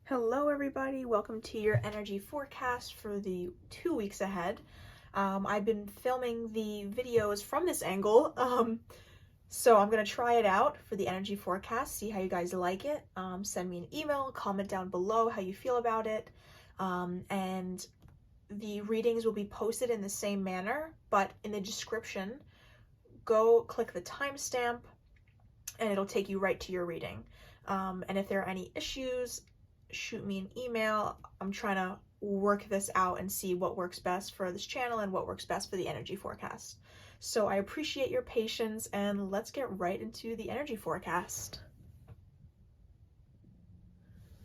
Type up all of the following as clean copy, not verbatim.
Hello everybody, welcome to your energy forecast for the 2 weeks ahead. I've been filming the videos from this angle, so I'm going to try it out for the energy forecast, see how you guys like it. Send me an email, comment down below how you feel about it, and the readings will be posted in the same manner, but in the description, go click the timestamp and it'll take you right to your reading. And if there are any issues, shoot me an email. I'm trying to work this out and see what works best for this channel and what works best for the energy forecast. So I appreciate your patience, and let's get right into the energy forecast.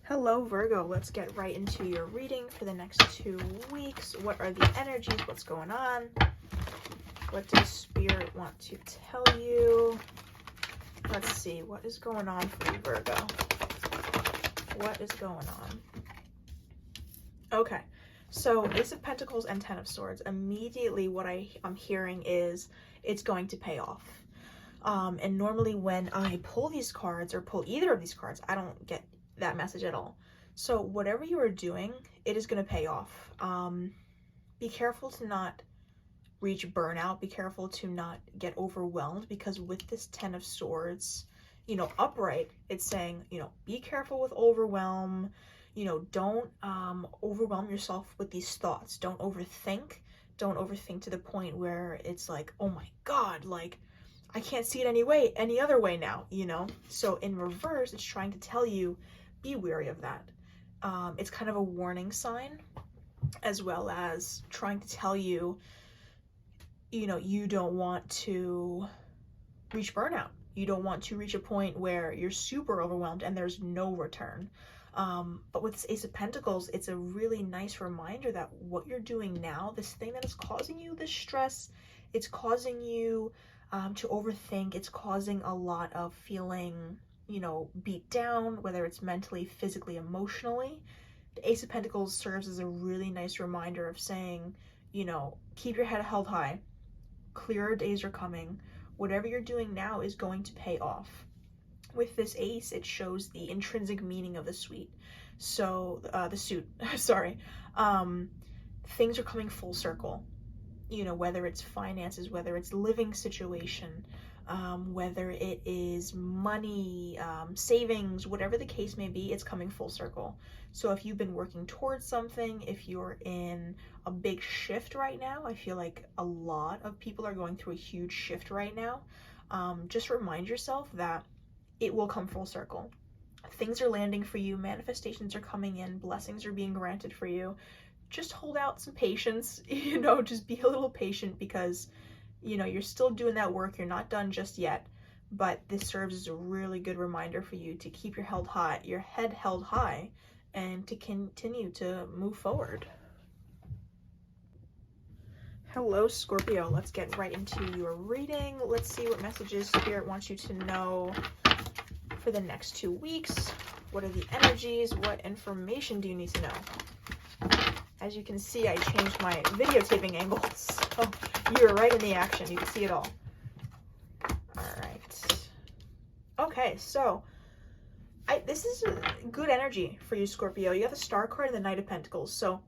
Hello Virgo, let's get right into your reading for the next 2 weeks. What are the energies? What's going on? What does Spirit want to tell you? Let's see, what is going on for you, Virgo? What is going on? Okay, so Ace of Pentacles and Ten of Swords. Immediately what I'm hearing is it's going to pay off. And normally when I pull these cards or pull either of these cards, I don't get that message at all. So whatever you are doing, it is going to pay off. Be careful to not reach burnout. Be careful to not get overwhelmed, because with this Ten of Swords, you know, upright, it's saying, you know, be careful with overwhelm. You know, don't overwhelm yourself with these thoughts. Don't overthink. Don't overthink to the point where it's like, oh my God, like I can't see it any other way now, you know? So in reverse, it's trying to tell you, be wary of that. It's kind of a warning sign, as well as trying to tell you, you know, you don't want to reach burnout. You don't want to reach a point where you're super overwhelmed and there's no return. But with this Ace of Pentacles, it's a really nice reminder that what you're doing now, this thing that is causing you this stress, it's causing you to overthink. It's causing a lot of feeling, you know, beat down, whether it's mentally, physically, emotionally. The Ace of Pentacles serves as a really nice reminder of saying, you know, keep your head held high. Clearer days are coming. Whatever you're doing now is going to pay off. With this ace, it shows the intrinsic meaning of the suit. So, sorry. Things are coming full circle. You know, whether it's finances, whether it's living situation, whether it is money, savings, whatever the case may be, it's coming full circle. So if you've been working towards something, if you're in a big shift right now, I feel like a lot of people are going through a huge shift right now. Just remind yourself that it will come full circle. Things are landing for you, manifestations are coming in, blessings are being granted for you. Just hold out some patience, you know, just be a little patient, because you know, you're still doing that work. You're not done just yet, but this serves as a really good reminder for you to keep your head held high, and to continue to move forward. Hello, Scorpio. Let's get right into your reading. Let's see what messages Spirit wants you to know for the next 2 weeks. What are the energies? What information do you need to know? As you can see, I changed my videotaping angles, so you're right in the action. You can see it all. All right. Okay, so this is a good energy for you, Scorpio. You have the Star card and the Knight of Pentacles. So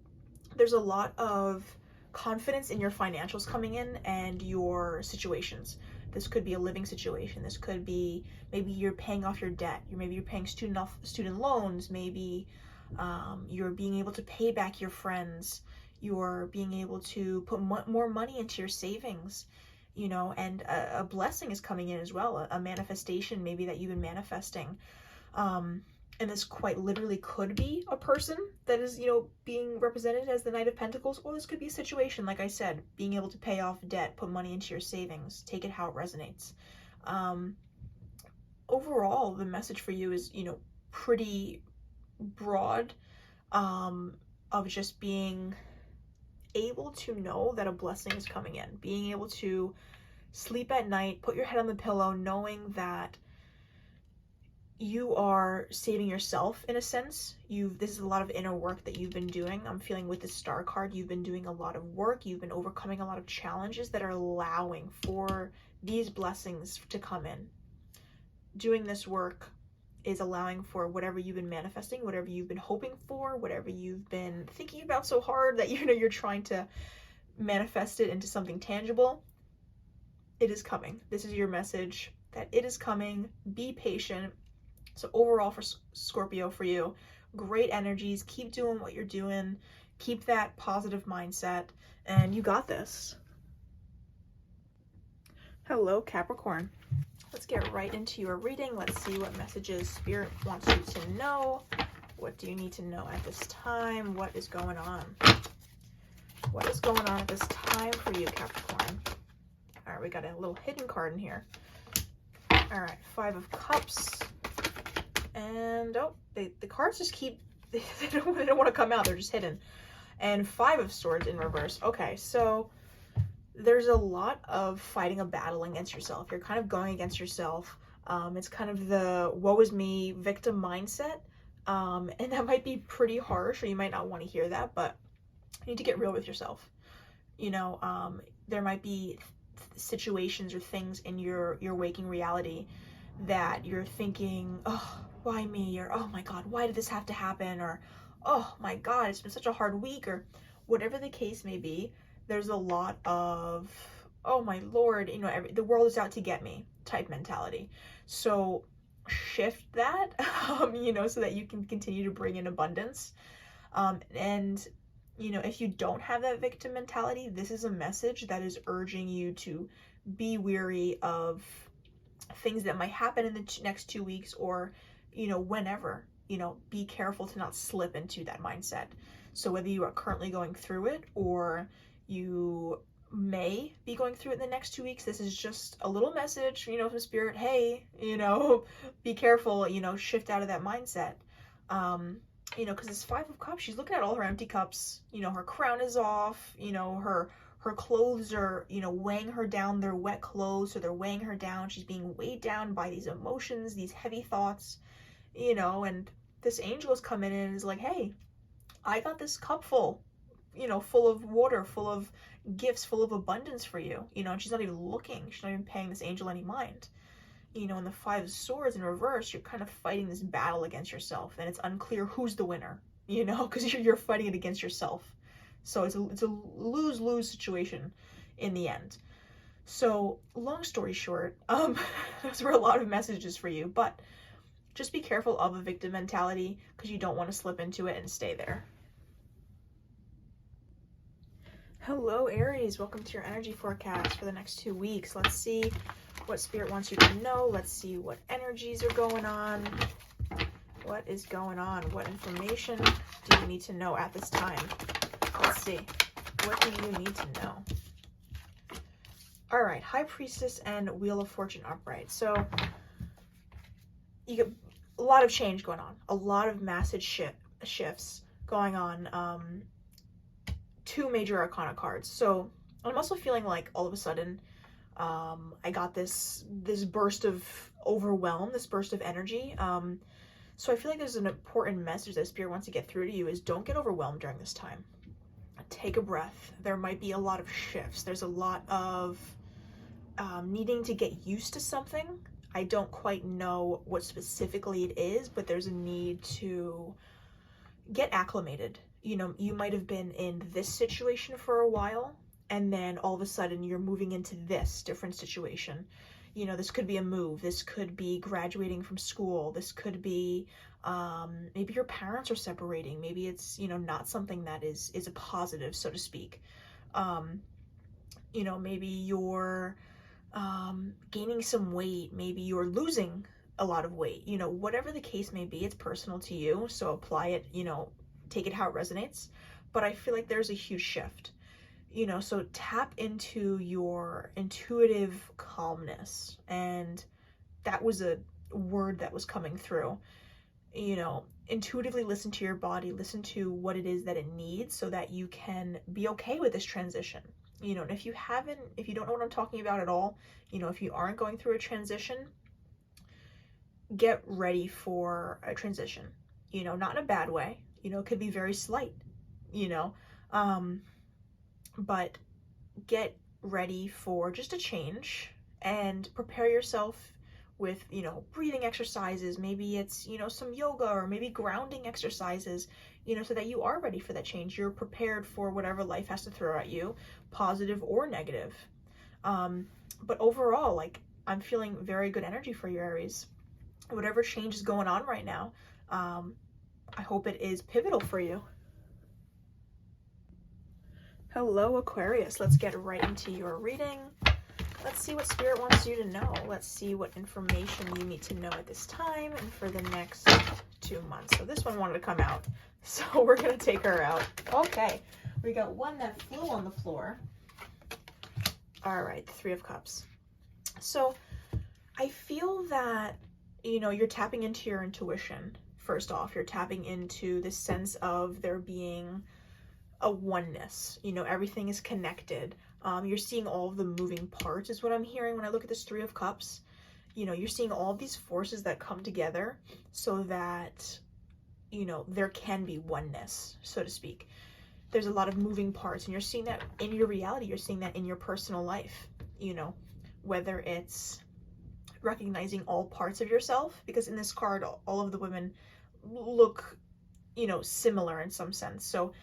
there's a lot of confidence in your financials coming in and your situations. This could be a living situation. This could be maybe you're paying off your debt. Maybe you're paying student loans. Maybe you're being able to pay back your friends. You're being able to put more money into your savings, you know, and a blessing is coming in as well, a manifestation maybe that you've been manifesting. And this quite literally could be a person that is, you know, being represented as the Knight of Pentacles, or this could be a situation, like I said, being able to pay off debt, put money into your savings, take it how it resonates. Overall, the message for you is, you know, pretty broad, of just being able to know that a blessing is coming in, being able to sleep at night, put your head on the pillow, knowing that you are saving yourself in a sense. This is a lot of inner work that you've been doing. I'm feeling with the Star card, you've been doing a lot of work. You've been overcoming a lot of challenges that are allowing for these blessings to come in. Doing this work is allowing for whatever you've been manifesting, whatever you've been hoping for, whatever you've been thinking about so hard that you're trying to manifest it into something tangible. It is coming. This is your message that it is coming. Be patient. So overall for Scorpio, for you, great energies. Keep doing what you're doing. Keep that positive mindset, and you got this. Hello, Capricorn. Let's get right into your reading. Let's see what messages Spirit wants you to know. What do you need to know at this time? What is going on? What is going on at this time for you, Capricorn? All right, we got a little hidden card in here. All right, 5 of Cups. And, oh, the cards just keep, they don't want to come out. They're just hidden. And 5 of Swords in reverse. Okay, so there's a lot of fighting a battle against yourself. You're kind of going against yourself. It's kind of the woe is me victim mindset. And that might be pretty harsh, or you might not want to hear that, but you need to get real with yourself. You know, there might be situations or things in your waking reality that you're thinking, oh, why me? Or, oh my God, why did this have to happen? Or, oh my God, it's been such a hard week, or whatever the case may be. There's a lot of, oh my Lord, you know, the world is out to get me type mentality. So shift that, you know, so that you can continue to bring in abundance. And, you know, if you don't have that victim mentality, this is a message that is urging you to be weary of things that might happen in the next 2 weeks, or, you know, whenever, you know, be careful to not slip into that mindset. So whether you are currently going through it, or you may be going through it in the next 2 weeks, this is just a little message, you know, from Spirit. Hey, you know, be careful, you know, shift out of that mindset. You know, because this 5 of Cups, she's looking at all her empty cups. You know, her crown is off. You know, her clothes are, you know, weighing her down. They're wet clothes, so they're weighing her down. She's being weighed down by these emotions, these heavy thoughts, you know, and this angel is coming in and is like, hey, I got this cup full, you know, full of water, full of gifts, full of abundance for you. You know, and she's not even looking. She's not even paying this angel any mind. You know, in the 5 of Swords in reverse, you're kind of fighting this battle against yourself, and it's unclear who's the winner, you know, because you're fighting it against yourself. So it's a lose-lose situation in the end. So long story short, those were a lot of messages for you, but just be careful of a victim mentality, because you don't want to slip into it and stay there. Hello, Aries. Welcome to your energy forecast for the next 2 weeks. Let's see what Spirit wants you to know. Let's see what energies are going on. What is going on? What information do you need to know at this time? Let's see. What do you need to know? All right, High Priestess and Wheel of Fortune upright. So you get a lot of change going on. A lot of massive shifts going on. 2 major arcana cards. So I'm also feeling like all of a sudden I got this burst of overwhelm, this burst of energy. So I feel like there's an important message that Spirit wants to get through to you is don't get overwhelmed during this time. Take a breath. There might be a lot of shifts. There's a lot of needing to get used to something. I don't quite know what specifically it is, but there's a need to get acclimated. You know, you might have been in this situation for a while, and then all of a sudden you're moving into this different situation. You know, this could be a move. This could be graduating from school. This could be maybe your parents are separating. Maybe it's, you know, not something that is a positive, so to speak. You know, maybe you're gaining some weight. Maybe you're losing a lot of weight. You know, whatever the case may be, it's personal to you. So apply it, you know, take it how it resonates. But I feel like there's a huge shift. You know, so tap into your intuitive calmness. And that was a word that was coming through. You know, intuitively listen to your body, listen to what it is that it needs so that you can be okay with this transition. You know, and if you don't know what I'm talking about at all, you know, if you aren't going through a transition, get ready for a transition. You know, not in a bad way. You know, it could be very slight, you know, but get ready for just a change and prepare yourself with, you know, breathing exercises. Maybe it's, you know, some yoga or maybe grounding exercises, you know, so that you are ready for that change. You're prepared for whatever life has to throw at you, positive or negative. But overall, like, I'm feeling very good energy for you, Aries. Whatever change is going on right now, I hope it is pivotal for you. Hello, Aquarius. Let's get right into your reading. Let's see what Spirit wants you to know. Let's see what information you need to know at this time and for the next 2 months. So this one wanted to come out, so we're going to take her out. Okay, we got one that flew on the floor. All right, the Three of Cups. So I feel that, you know, you're tapping into your intuition. First off, you're tapping into the sense of there being a oneness. You know, everything is connected. You're seeing all of the moving parts is what I'm hearing when I look at this Three of Cups. You know, you're seeing all of these forces that come together so that, you know, there can be oneness, so to speak. There's a lot of moving parts, and you're seeing that in your reality. You're seeing that in your personal life, you know, whether it's recognizing all parts of yourself, because in this card, all of the women look, you know, similar in some sense. So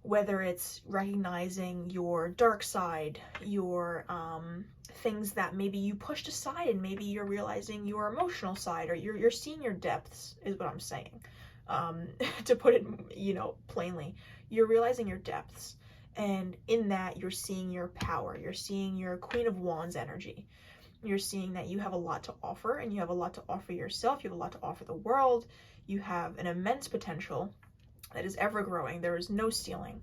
whether it's recognizing your dark side, your things that maybe you pushed aside, and maybe you're realizing your emotional side, or you're seeing your depths, is what I'm saying. To put it, you know, plainly, you're realizing your depths, and in that you're seeing your power. You're seeing your Queen of Wands energy. You're seeing that you have a lot to offer, and you have a lot to offer yourself. You have a lot to offer the world. You have an immense potential that is ever growing. There is no ceiling.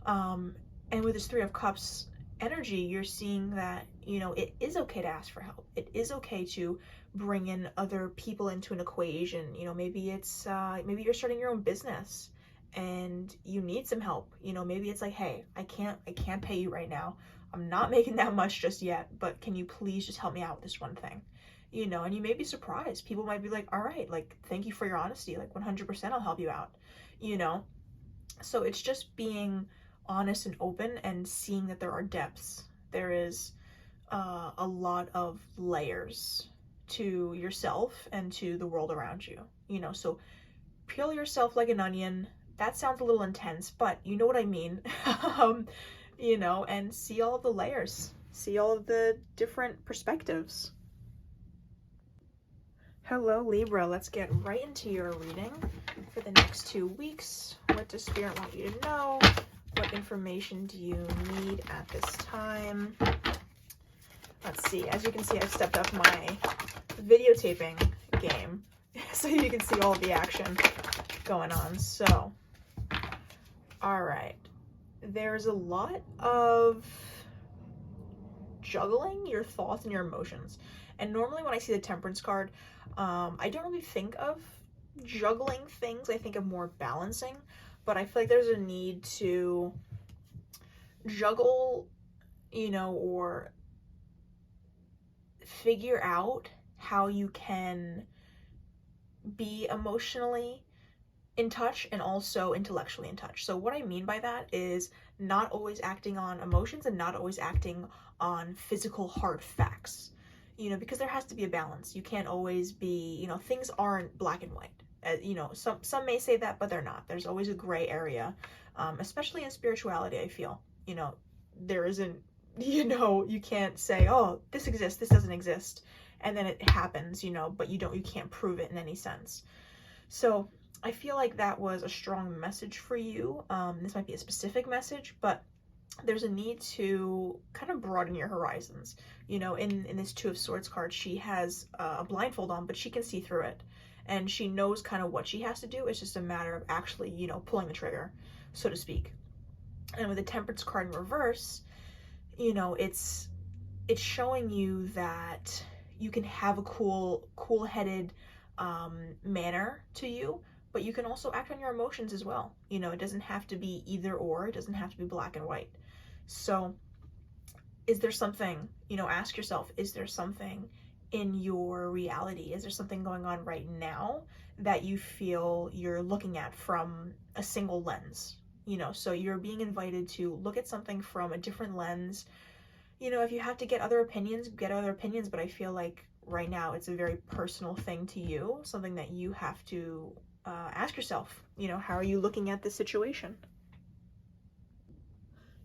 And with this Three of Cups energy, you're seeing that, you know, it is okay to ask for help. It is okay to bring in other people into an equation. You know, maybe it's, maybe you're starting your own business and you need some help. You know, maybe it's like, hey, I can't pay you right now. I'm not making that much just yet, but can you please just help me out with this one thing? You know, and you may be surprised. People might be like, all right, like, thank you for your honesty. Like 100% I'll help you out, you know? So it's just being honest and open and seeing that there are depths. There is a lot of layers to yourself and to the world around you, you know? So peel yourself like an onion. That sounds a little intense, but you know what I mean. You know, and see all of the layers, see all of the different perspectives. Hello, Libra. Let's get right into your reading for the next 2 weeks. What does Spirit want you to know? What information do you need at this time? Let's see. As you can see, I've stepped up my videotaping game so you can see all of the action going on. So, all right. There's a lot of juggling your thoughts and your emotions. And normally when I see the Temperance card, I don't really think of juggling things. I think of more balancing. But I feel like there's a need to juggle, you know, or figure out how you can be emotionally in touch and also intellectually in touch. So what I mean by that is not always acting on emotions and not always acting on physical hard facts, you know, because there has to be a balance. You can't always be, you know, things aren't black and white. You know, some may say that, but they're not. There's always a gray area, especially in spirituality, I feel. You know, there isn't, you know, you can't say, oh, this exists, this doesn't exist, and then it happens, you know, but you can't prove it in any sense. So I feel like that was a strong message for you. This might be a specific message, but there's a need to kind of broaden your horizons. You know, in this Two of Swords card, she has a blindfold on, but she can see through it. And she knows kind of what she has to do. It's just a matter of actually, you know, pulling the trigger, so to speak. And with the Temperance card in reverse, you know, it's showing you that you can have a cool-headed manner to you, but you can also act on your emotions as well. You know, it doesn't have to be either or. It doesn't have to be black and white. So is there something, you know, ask yourself, is there something in your reality? Is there something going on right now that you feel you're looking at from a single lens? You know, so you're being invited to look at something from a different lens. You know, if you have to get other opinions, get other opinions, but I feel like right now it's a very personal thing to you, something that you have to ask yourself, you know, how are you looking at this situation?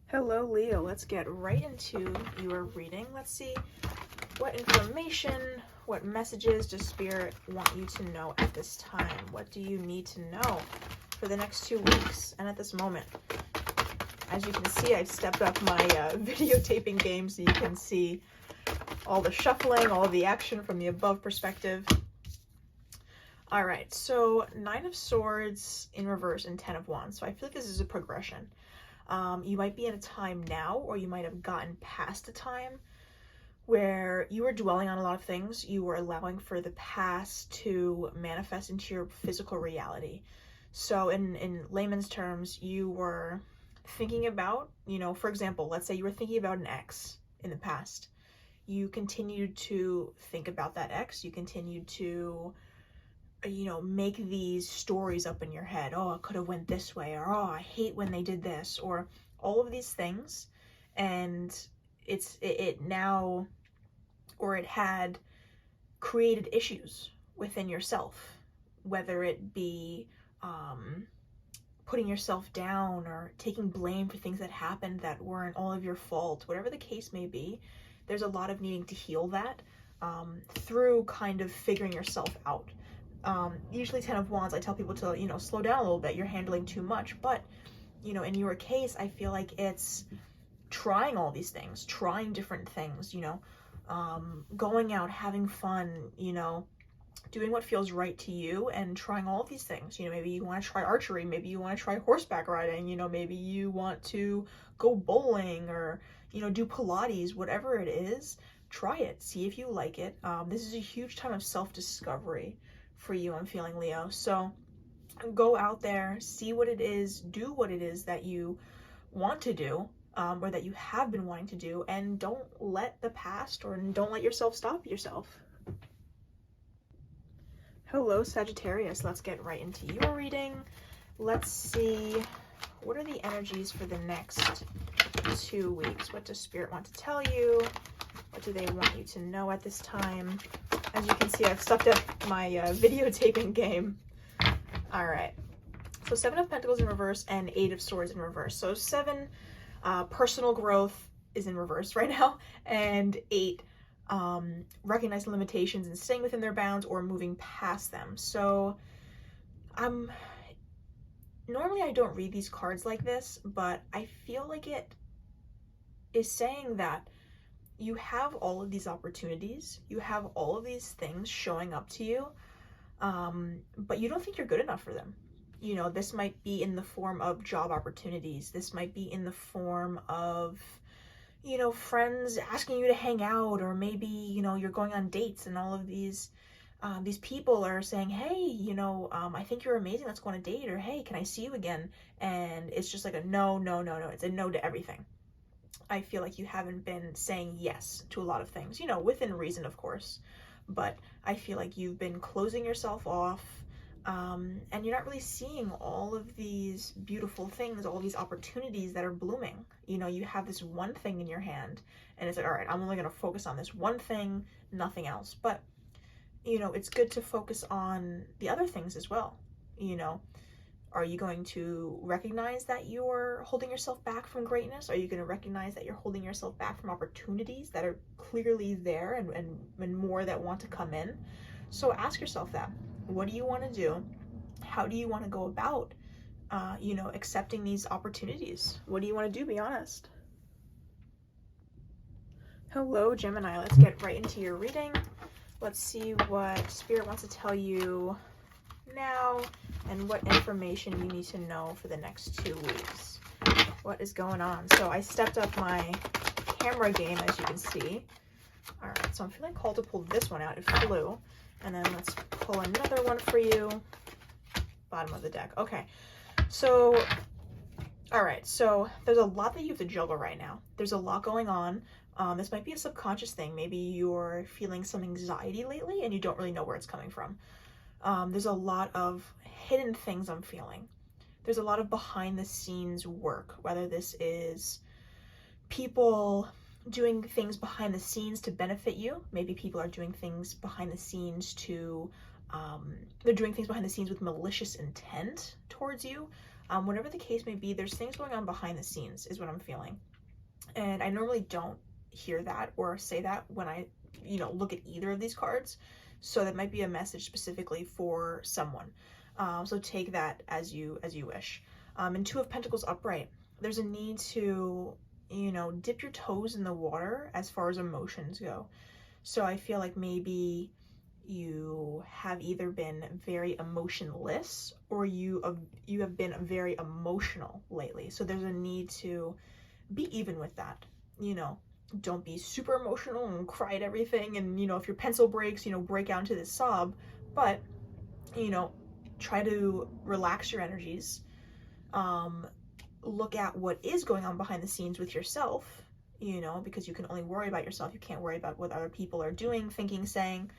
Hello, Leo. Let's get right into your reading. Let's see what information, what messages does Spirit want you to know at this time? What do you need to know for the next 2 weeks and at this moment? As you can see, I've stepped up my videotaping game so you can see all the shuffling, all the action from the above perspective. All right, so 9 of Swords in reverse and 10 of Wands. So I feel like this is a progression. You might be in a time now, or you might have gotten past a time where you were dwelling on a lot of things. You were allowing for the past to manifest into your physical reality. So in layman's terms, you were thinking about, you know, for example, let's say you were thinking about an ex in the past. You continued to think about that ex. You continued to, you know, make these stories up in your head. Oh, it could have went this way, or oh, I hate when they did this, or all of these things. And it now, or it had created issues within yourself, whether it be putting yourself down or taking blame for things that happened that weren't all of your fault, whatever the case may be. There's a lot of needing to heal that through kind of figuring yourself out. Usually 10 of Wands, I tell people to, you know, slow down a little bit. You're handling too much. But, you know, in your case, I feel like it's trying all these things, trying different things, you know, going out, having fun, you know, doing what feels right to you and trying all of these things. You know, maybe you want to try archery, maybe you want to try horseback riding, you know, maybe you want to go bowling or, you know, do Pilates, whatever it is, try it, see if you like it. This is a huge time of self-discovery for you, I'm feeling, Leo. So go out there, see what it is, do what it is that you want to do, or that you have been wanting to do, and don't let the past, or don't let yourself stop yourself. Hello, Sagittarius. Let's get right into your reading. Let's see, what are the energies for the next 2 weeks? What does Spirit want to tell you? What do they want you to know at this time? As you can see, I've stepped up my videotaping game. All right. So 7 of Pentacles in reverse and 8 of Swords in reverse. So 7, personal growth is in reverse right now, and 8, recognizing limitations and staying within their bounds or moving past them. So normally I don't read these cards like this, but I feel like it is saying that you have all of these opportunities, you have all of these things showing up to you, but you don't think you're good enough for them. You know, this might be in the form of job opportunities. This might be in the form of, you know, friends asking you to hang out, or maybe, you know, you're going on dates and all of these people are saying, hey, you know, I think you're amazing, let's go on a date, or hey, can I see you again? And it's just like a no, no, no, no. It's a no to everything. I feel like you haven't been saying yes to a lot of things, you know, within reason, of course, but I feel like you've been closing yourself off, and you're not really seeing all of these beautiful things, all these opportunities that are blooming. You know, you have this one thing in your hand, and it's like, all right, I'm only going to focus on this one thing, nothing else. But, you know, it's good to focus on the other things as well. You know, are you going to recognize that you're holding yourself back from greatness? Are you going to recognize that you're holding yourself back from opportunities that are clearly there and more that want to come in? So ask yourself that. What do you want to do? How do you want to go about, you know, accepting these opportunities? What do you want to do? Be honest. Hello, Gemini. Let's get right into your reading. Let's see what Spirit wants to tell you now and what information you need to know for the next 2 weeks. What is going on? So I stepped up my camera game, as you can see. All right, so I'm feeling called to pull this one out. It flew. And then let's pull another one for you. Bottom of the deck. Okay, so, all right, so there's a lot that you have to juggle right now. There's a lot going on. This might be a subconscious thing. Maybe you're feeling some anxiety lately and you don't really know where it's coming from. There's a lot of hidden things I'm feeling. There's a lot of behind the scenes work, whether this is people doing things behind the scenes to benefit you. Maybe people are doing things behind the scenes to, they're doing things behind the scenes with malicious intent towards you. Whatever the case may be, there's things going on behind the scenes is what I'm feeling. And I normally don't hear that or say that when I, look at either of these cards. So that might be a message specifically for someone. So take that as you wish. And Two of Pentacles upright, there's a need to, dip your toes in the water as far as emotions go. So I feel like maybe you have either been very emotionless or you have been very emotional lately. So there's a need to be even with that. Don't be super emotional and cry at everything. And, if your pencil breaks, break out into this sob. But, try to relax your energies. Look at what is going on behind the scenes with yourself, because you can only worry about yourself. You can't worry about what other people are doing, thinking, saying.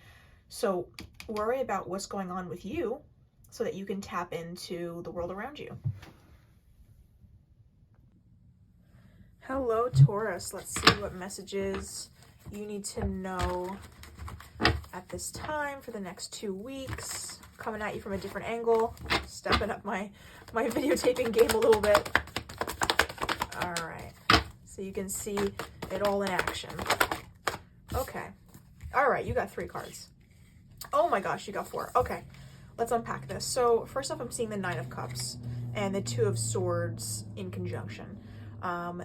So worry about what's going on with you so that you can tap into the world around you. Hello, Taurus. Let's see what messages you need to know at this time for the next 2 weeks. Coming at you from a different angle, stepping up my videotaping game a little bit. All right, so you can see it all in action. Okay, all right, you got 3 cards. Oh my gosh, you got 4. Okay, let's unpack this. So first off, I'm seeing the 9 of Cups and the 2 of Swords in conjunction.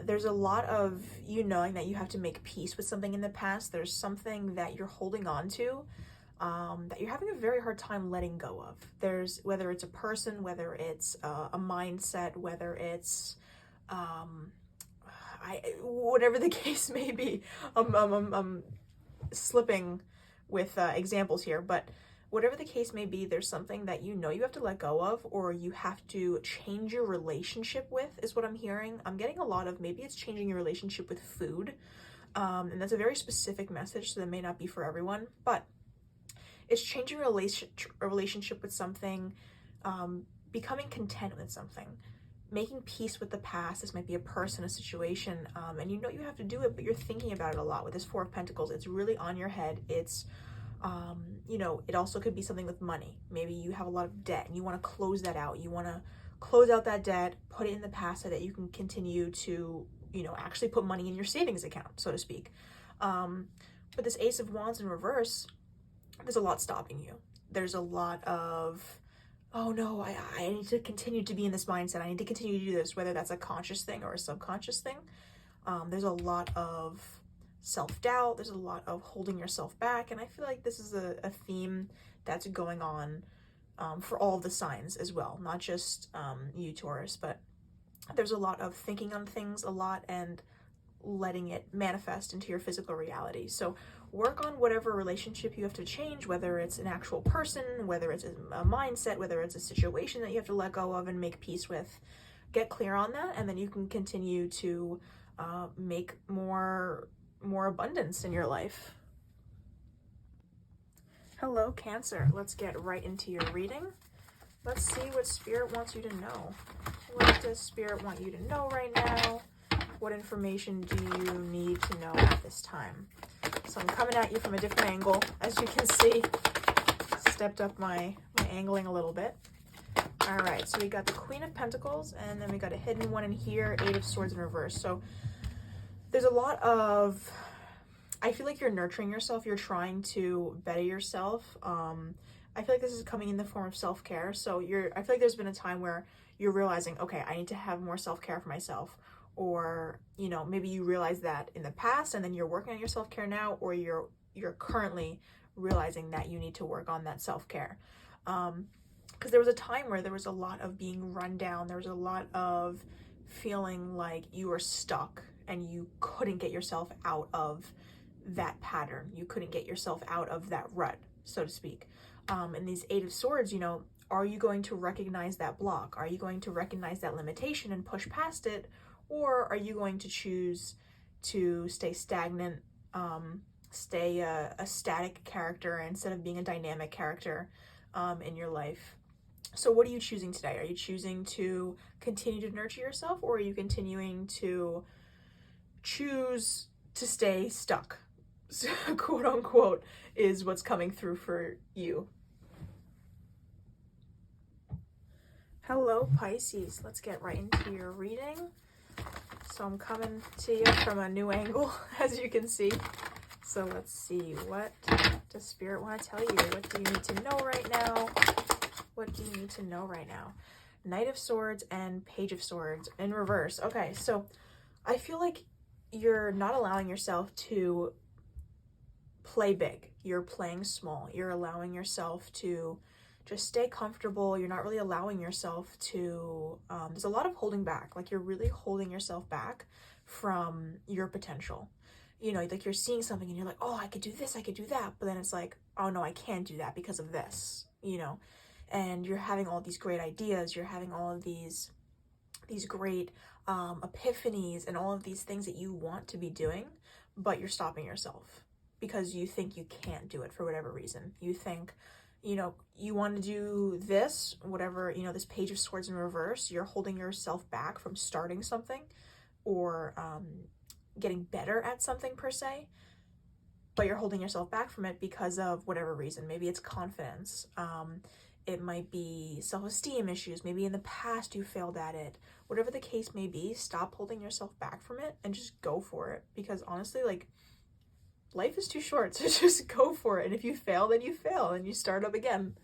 There's a lot of you knowing that you have to make peace with something in the past. There's something that you're holding on to that you're having a very hard time letting go of. There's, whether it's a person, whether it's a mindset, whether it's whatever the case may be. I'm slipping with examples here, but whatever the case may be, there's something that you have to let go of, or you have to change your relationship with, is what I'm hearing. I'm getting a lot of, maybe it's changing your relationship with food, and that's a very specific message, so that may not be for everyone, but it's changing a relationship with something, becoming content with something, making peace with the past. This might be a person, a situation, and you have to do it, but you're thinking about it a lot. With this 4 of Pentacles, it's really on your head. It's it also could be something with money. Maybe you have a lot of debt and you want to close that out. You want to close out that debt, put it in the past so that you can continue to, actually put money in your savings account, so to speak. But this Ace of Wands in reverse, there's a lot stopping you. There's a lot of, oh no, I need to continue to be in this mindset. I need to continue to do this, whether that's a conscious thing or a subconscious thing. There's a lot of self-doubt. There's a lot of holding yourself back. And I feel like this is a theme that's going on for all of the signs as well, not just you, Taurus, but there's a lot of thinking on things a lot and letting it manifest into your physical reality. So work on whatever relationship you have to change, whether it's an actual person, whether it's a mindset, whether it's a situation that you have to let go of and make peace with. Get clear on that, and then you can continue to make more abundance in your life. Hello, Cancer. Let's get right into your reading. Let's see what Spirit wants you to know. What does Spirit want you to know right now? What information do you need to know at this time? So I'm coming at you from a different angle. As you can see, stepped up my angling a little bit. All right, so we got the Queen of Pentacles, and then we got a hidden one in here, 8 of Swords in reverse. So there's a lot of, I feel like you're nurturing yourself. You're trying to better yourself. I feel like this is coming in the form of self-care. So I feel like there's been a time where you're realizing, okay, I need to have more self-care for myself. Or, maybe you realize that in the past and then you're working on your self-care now, or you're currently realizing that you need to work on that self-care. Because there was a time where there was a lot of being run down. There was a lot of feeling like you were stuck and you couldn't get yourself out of that pattern. You couldn't get yourself out of that rut, so to speak. And these 8 of Swords, are you going to recognize that block? Are you going to recognize that limitation and push past it? Or are you going to choose to stay stagnant, stay a static character instead of being a dynamic character in your life? So what are you choosing today? Are you choosing to continue to nurture yourself, or are you continuing to choose to stay stuck, so, quote unquote, is what's coming through for you. Hello, Pisces. Let's get right into your reading. So I'm coming to you from a new angle, as you can see. So let's see, what does Spirit want to tell you? What do you need to know right now? What do you need to know right now? Knight of Swords and Page of Swords in reverse. Okay, so I feel like you're not allowing yourself to play big. You're playing small. You're allowing yourself to just stay comfortable. You're not really allowing yourself to, there's a lot of holding back. Like, you're really holding yourself back from your potential. You know, like, you're seeing something and you're like, oh, I could do this, I could do that. But then it's like, oh no, I can't do that because of this, you know? And you're having all these great ideas. You're having all of these great epiphanies and all of these things that you want to be doing, but you're stopping yourself because you think you can't do it for whatever reason. You think, you know, you want to do this, whatever, you know, this Page of Swords in reverse, you're holding yourself back from starting something or getting better at something per se, but you're holding yourself back from it because of whatever reason. Maybe it's confidence. It might be self-esteem issues. Maybe in the past you failed at it. Whatever the case may be, stop holding yourself back from it and just go for it. Because honestly, like, life is too short, so just go for it. And if you fail, then you fail and you start up again.